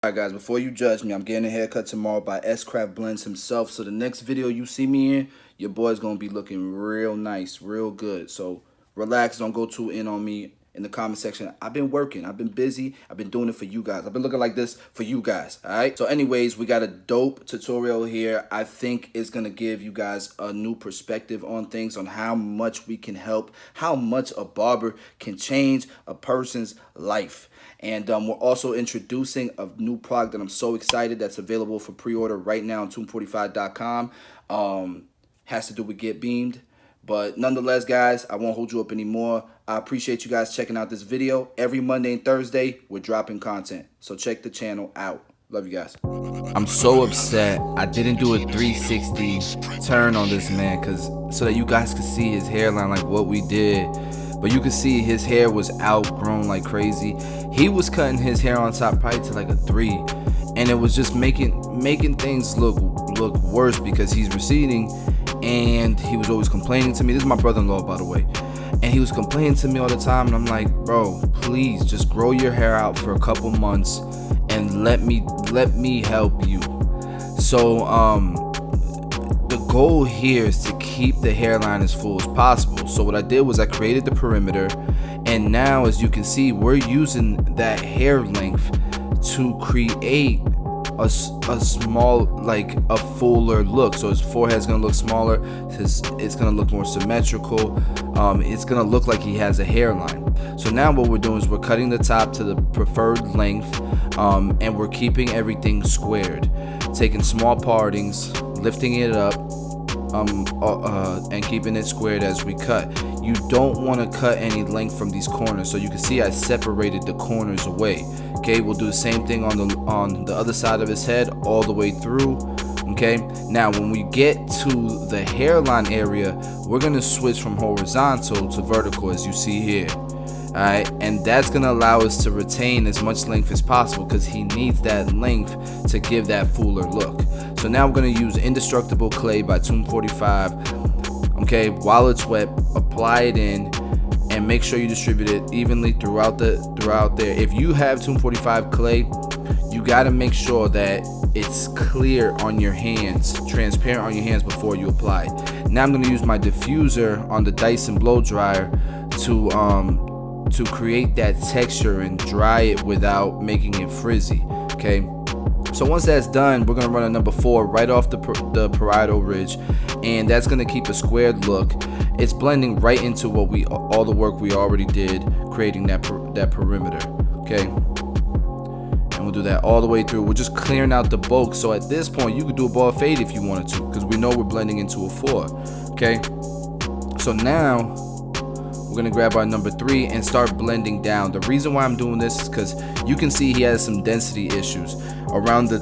Alright guys, before you judge me, I'm getting a haircut tomorrow by S-Craft Blends himself. So the next video you see me in, your boy's going to be looking real nice, real good. So relax, don't go too in on me in the comment section. I've been working, I've been busy, I've been doing it for you guys. I've been looking like this for you guys, alright? So anyways, we got a dope tutorial here. I think it's going to give you guys a new perspective on things, on how much we can help, how much a barber can change a person's life. And we're also introducing a new product that I'm so excited that's available for pre-order right now on tomb45.com. Has to do with Get Beamed. But nonetheless, guys, I won't hold you up anymore. I appreciate you guys checking out this video. Every Monday and Thursday, we're dropping content. So check the channel out. Love you guys. I'm so upset I didn't do a 360 turn on this man so that you guys could see his hairline, like what we did. But you can see his hair was outgrown like crazy. He was cutting his hair on top probably to like a 3, and it was just making things look worse because he's receding, and he was always complaining to me. This is my brother-in-law, by the way, and he was complaining to me all the time, and I'm like, bro, please just grow your hair out for a couple months and let me help you. So the goal here is to keep the hairline as full as possible. So what I did was I created the perimeter, and now as you can see, we're using that hair length to create a small, like a fuller look. So his forehead's gonna look smaller, it's gonna look more symmetrical, it's gonna look like he has a hairline. So now what we're doing is we're cutting the top to the preferred length, and we're keeping everything squared, taking small partings, lifting it up, and keeping it squared as we cut. You don't want to cut any length from these corners. So you can see I separated the corners away. Okay, we'll do the same thing on the other side of his head all the way through. Okay, now when we get to the hairline area, we're gonna switch from horizontal to vertical, as you see here. Alright, and that's gonna allow us to retain as much length as possible because he needs that length to give that fuller look. So now we're gonna use Indestructible Clay by Tomb 45. Okay, while it's wet, apply it in and make sure you distribute it evenly throughout there. If you have Tomb 45 clay, you gotta make sure that it's clear on your hands, transparent on your hands before you apply it. Now I'm gonna use my diffuser on the Dyson blow dryer to create that texture and dry it without making it frizzy. Okay, so once that's done, we're gonna run a number 4 right off the parietal ridge, and that's gonna keep a squared look. It's blending right into all the work we already did, creating that perimeter. Okay, and we'll do that all the way through. We're just clearing out the bulk. So at this point, you could do a ball fade if you wanted to, because we know we're blending into a 4. Okay, so now we're gonna grab our number 3 and start blending down. The reason why I'm doing this is because you can see he has some density issues. Around the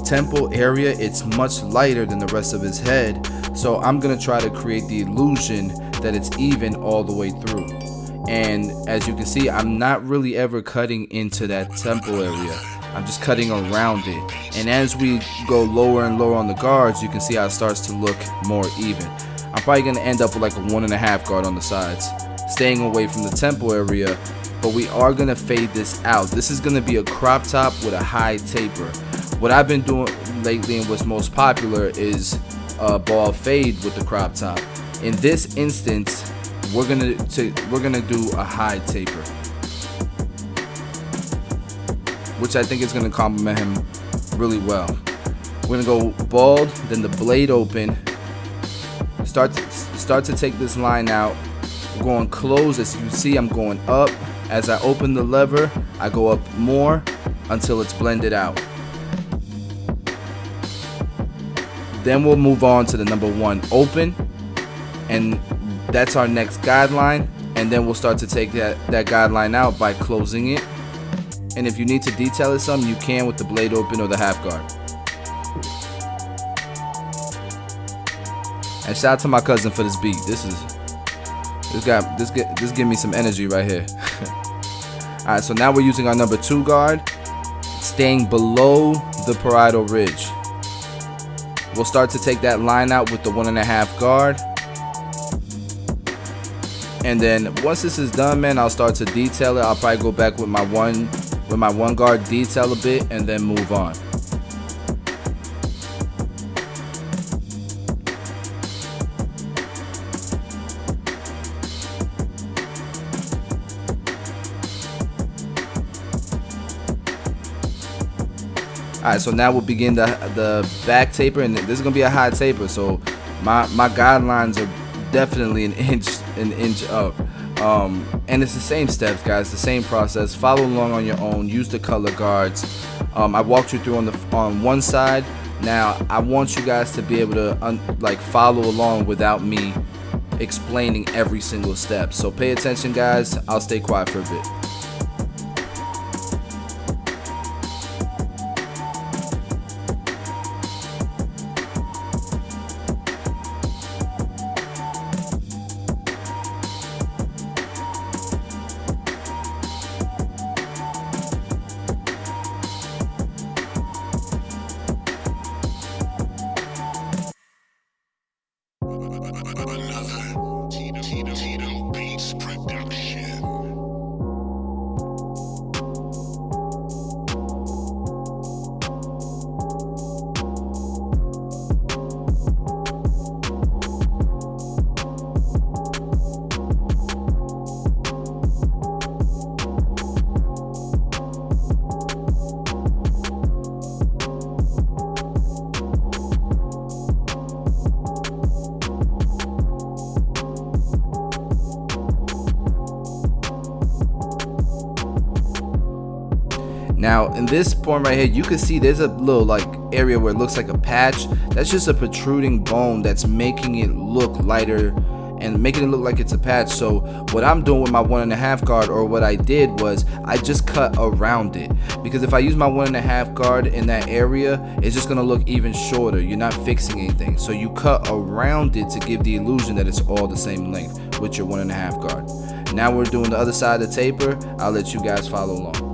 temple area, it's much lighter than the rest of his head. So I'm gonna try to create the illusion that it's even all the way through. And as you can see, I'm not really ever cutting into that temple area. I'm just cutting around it. And as we go lower and lower on the guards, you can see how it starts to look more even. I'm probably gonna end up with like a 1.5 guard on the sides, staying away from the temple area, but we are gonna fade this out. This is gonna be a crop top with a high taper. What I've been doing lately and what's most popular is a ball fade with the crop top. In this instance, we're gonna do a high taper, which I think is gonna complement him really well. We're gonna go bald, then the blade open. Start to take this line out. We're going close. As you can see, I'm going up. As I open the lever, I go up more until it's blended out. Then we'll move on to the number 1 open, and that's our next guideline. And then we'll start to take that guideline out by closing it. And if you need to detail it some, you can with the blade open or the half guard. And shout out to my cousin for this beat. This give me some energy right here. Alright, so now we're using our number 2 guard, staying below the parietal ridge. We'll start to take that line out with the 1.5 guard. And then once this is done, man, I'll start to detail it. I'll probably go back with my with my one guard, detail a bit, and then move on. Alright, so now we'll begin the back taper, and this is gonna be a high taper, so my guidelines are definitely an inch up. And it's the same steps, guys, the same process. Follow along on your own. Use the color guards. I walked you through on one side. Now I want you guys to be able to follow along without me explaining every single step. So pay attention, guys. I'll stay quiet for a bit. Now in this point right here, you can see there's a little area where it looks like a patch. That's just a protruding bone that's making it look lighter and making it look like it's a patch. So what I'm doing with my 1.5 guard, or what I did, was I just cut around it, because if I use my 1.5 guard in that area, it's just gonna look even shorter. You're not fixing anything, so you cut around it to give the illusion that it's all the same length with your 1.5 guard. Now we're doing the other side of the taper. I'll let you guys follow along.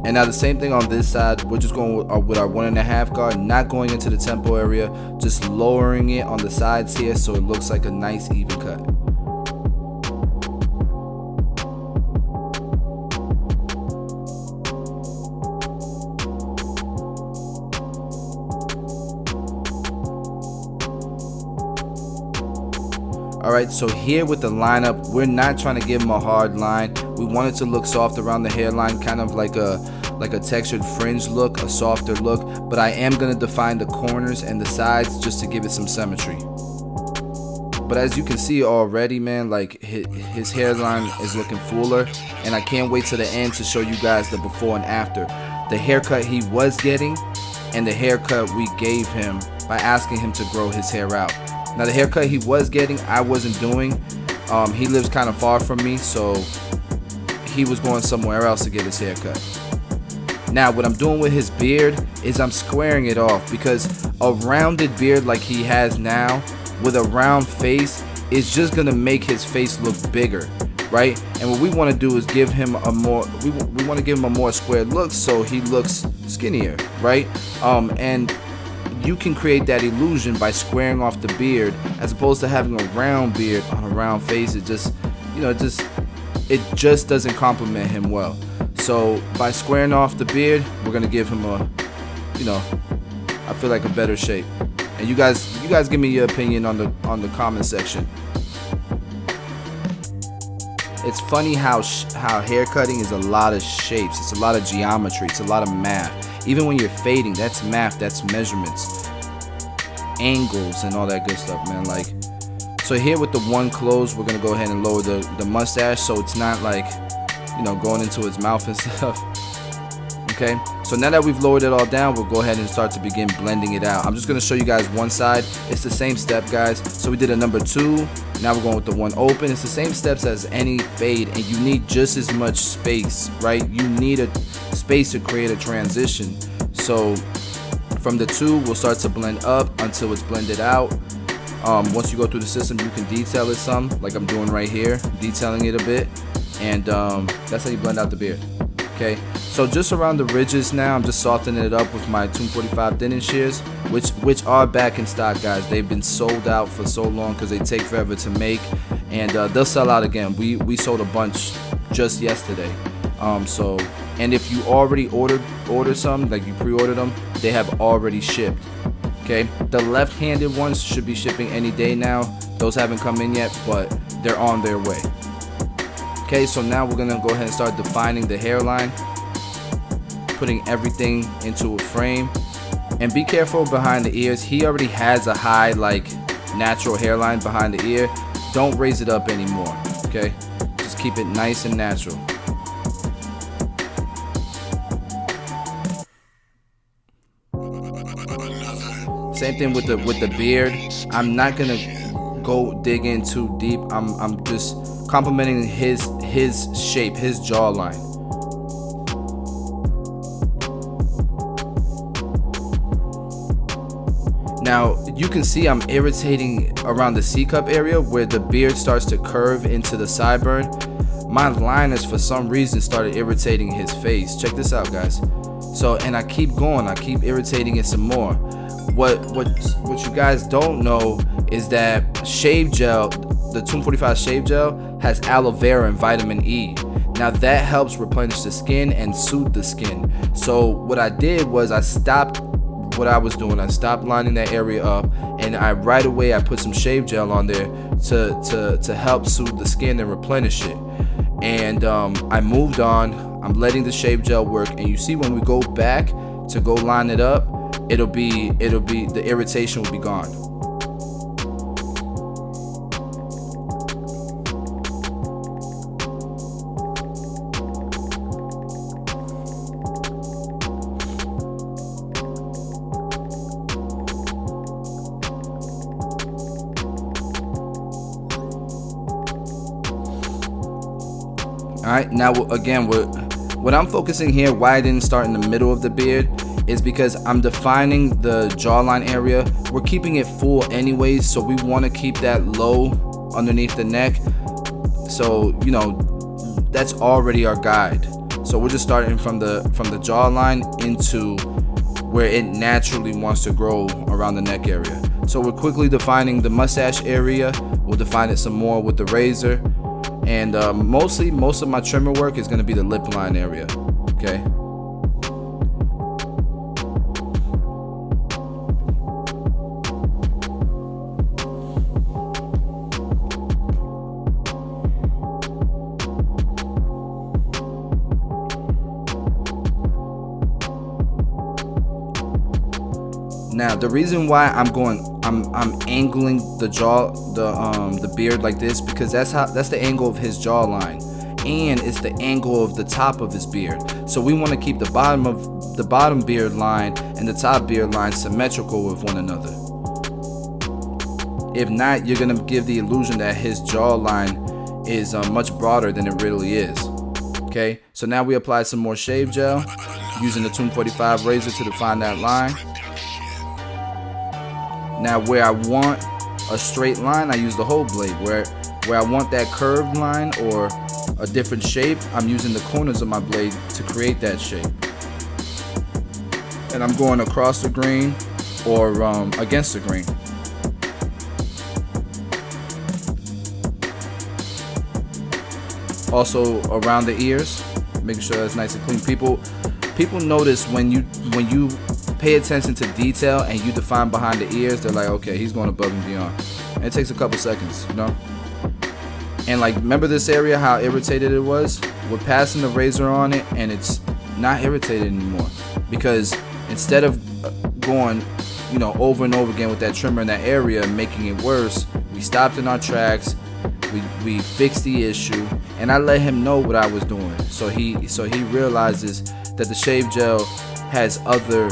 And now the same thing on this side. We're just going with our 1.5 guard, not going into the temple area, just lowering it on the sides here so it looks like a nice even cut. Alright, so here with the lineup, we're not trying to give him a hard line. We want it to look soft around the hairline, kind of like a textured fringe look, a softer look, but I am going to define the corners and the sides just to give it some symmetry. But as you can see already, man, like his hairline is looking fuller, and I can't wait to the end to show you guys the before and after. The haircut he was getting and the haircut we gave him by asking him to grow his hair out. Now the haircut he was getting, I wasn't doing. He lives kind of far from me, so he was going somewhere else to get his haircut. Now what I'm doing with his beard is I'm squaring it off, because a rounded beard like he has now with a round face is just gonna make his face look bigger, right? And what we want to do is give him a more we want to give him a more squared look so he looks skinnier, right? And you can create that illusion by squaring off the beard, as opposed to having a round beard on a round face. It just, it just doesn't complement him well. So by squaring off the beard, we're gonna give him a, I feel like a better shape. And you guys give me your opinion on the comment section. It's funny how haircutting is a lot of shapes. It's a lot of geometry. It's a lot of math. Even when you're fading, that's math, that's measurements. angles and all that good stuff, man. Like, so here with the one closed, we're gonna go ahead and lower the mustache so it's not like, you know, going into his mouth and stuff. Okay, so now that we've lowered it all down, we'll go ahead and start to begin blending it out. I'm just gonna show you guys one side. It's the same step, guys. So we did a number 2. Now we're going with the one open. It's the same steps as any fade, and you need just as much space, right? You need a space to create a transition. So from the 2, we'll start to blend up until it's blended out. Once you go through the system, you can detail it some, like I'm doing right here, detailing it a bit, and that's how you blend out the beard. Okay, so just around the ridges now, I'm just softening it up with my 245 thinning shears, which are back in stock, guys. They've been sold out for so long because they take forever to make, and they'll sell out again. We sold a bunch just yesterday. And if you already ordered some, like you pre-ordered them, they have already shipped. Okay, the left-handed ones should be shipping any day now. Those haven't come in yet, but they're on their way. Okay, so now we're gonna go ahead and start defining the hairline, putting everything into a frame, and be careful behind the ears. He already has a high, like, natural hairline behind the ear. Don't raise it up anymore. Okay, just keep it nice and natural. Same thing with the beard. I'm not gonna go dig in too deep. I'm just complimenting his shape, his jawline. Now you can see I'm irritating around the C-cup area where the beard starts to curve into the sideburn. My liners for some reason started irritating his face. Check this out, guys. So, and I keep going, I keep irritating it some more. What you guys don't know is that shave gel, the 245 shave gel, has aloe vera and vitamin E. Now that helps replenish the skin and soothe the skin. So what I did was I stopped what I was doing. I stopped lining that area up, and right away I put some shave gel on there to help soothe the skin and replenish it. And I moved on. I'm letting the shave gel work, and you see when we go back to go line it up, it'll be the irritation will be gone. Alright, now again, what I'm focusing here, why I didn't start in the middle of the beard, is because I'm defining the jawline area. We're keeping it full anyways, so we want to keep that low underneath the neck. So, you know, that's already our guide. So we're just starting from the jawline into where it naturally wants to grow around the neck area. So we're quickly defining the mustache area. We'll define it some more with the razor. And most of my trimmer work is going to be the lip line area. Okay. Now the reason why I'm angling the the beard like this, because that's the angle of his jawline, and it's the angle of the top of his beard. So we want to keep the bottom beard line and the top beard line symmetrical with one another. If not, you're gonna give the illusion that his jawline is much broader than it really is. Okay, so now we apply some more shave gel using the 245 razor to define that line. Now where I want a straight line, I use the whole blade. Where I want that curved line or a different shape, I'm using the corners of my blade to create that shape. And I'm going across the grain or against the grain. Also around the ears, making sure that's nice and clean. People notice when you pay attention to detail and you define behind the ears, they're like, okay, he's going above and beyond. And it takes a couple seconds, you know. And like, remember this area, how irritated it was? We're passing the razor on it, and it's not irritated anymore, because instead of going over and over again with that trimmer in that area, making it worse, we stopped in our tracks. We fixed the issue, and I let him know what I was doing. So he realizes that the shave gel has other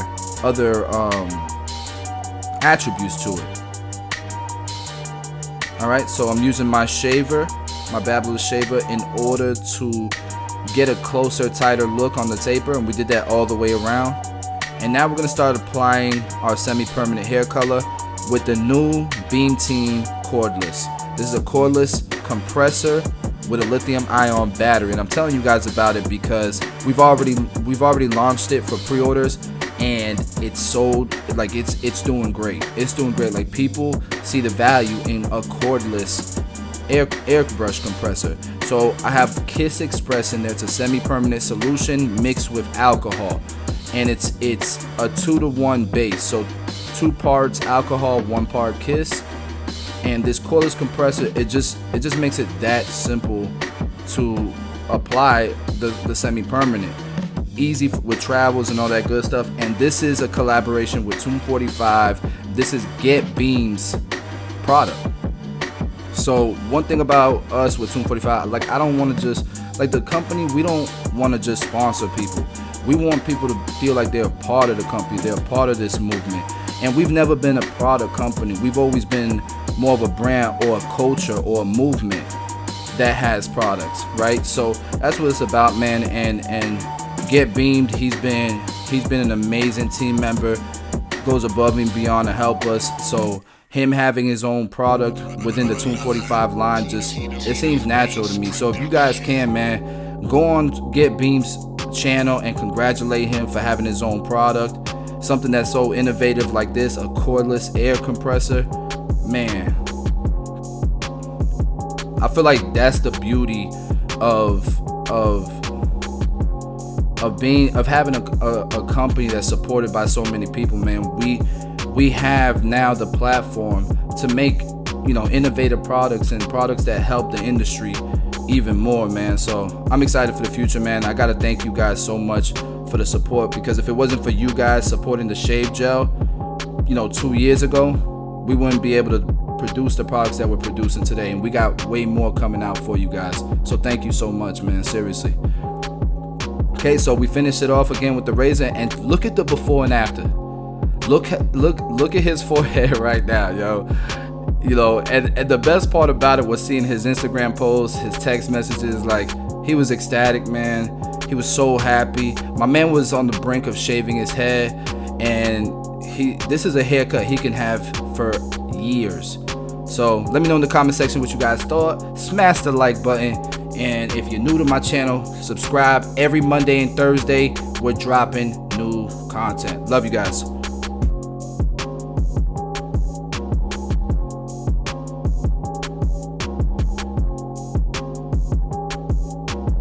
attributes to it. Alright, so I'm using my shaver, my Babyliss shaver, in order to get a closer, tighter look on the taper, and we did that all the way around. And now we're going to start applying our semi-permanent hair color with the new Beam Team cordless. This is a cordless compressor with a lithium-ion battery, and I'm telling you guys about it because we've already launched it for pre-orders, and it's sold. Like it's doing great. It's doing great. Like, people see the value in a cordless airbrush compressor. So I have Kiss Express in there. It's a semi-permanent solution mixed with alcohol, and it's a 2-to-1 base. So 2 parts alcohol, 1 part Kiss. And this cordless compressor, it just makes it that simple to apply the semi-permanent. Easy with travels and all that good stuff. And this is a collaboration with Tomb 45. This is Get Beam's product. So one thing about us with Tomb 45, like, I don't want to just, like, the company, we don't want to just sponsor people. We want people to feel like they're a part of the company, they're a part of this movement. And we've never been a product company. We've always been more of a brand or a culture or a movement that has products, right? So that's what it's about, man. And Get Beamed, he's been an amazing team member, goes above and beyond to help us. So him having his own product within the Tomb 45 line, it seems natural to me. So if you guys can, man, go on Get Beam's channel and congratulate him for having his own product. Something that's so innovative like this, a cordless air compressor. Man, I feel like that's the beauty of having a company that's supported by so many people, man. We have now the platform to make, innovative products and products that help the industry even more, man. So I'm excited for the future, man. I gotta thank you guys so much for the support, because if it wasn't for you guys supporting the shave gel, 2 years ago, we wouldn't be able to produce the products that we're producing today, and we got way more coming out for you guys. So thank you so much, man, seriously. Okay, so we finished it off again with the razor, and look at the before and after. Look at his forehead right now, yo. And the best part about it was seeing his Instagram posts, his text messages. Like, he was ecstatic, man. He was so happy. My man was on the brink of shaving his head, and this is a haircut he can have for years. So let me know in the comment section what you guys thought. Smash the like button, and if you're new to my channel, subscribe. Every Monday and Thursday we're dropping new content. Love you guys.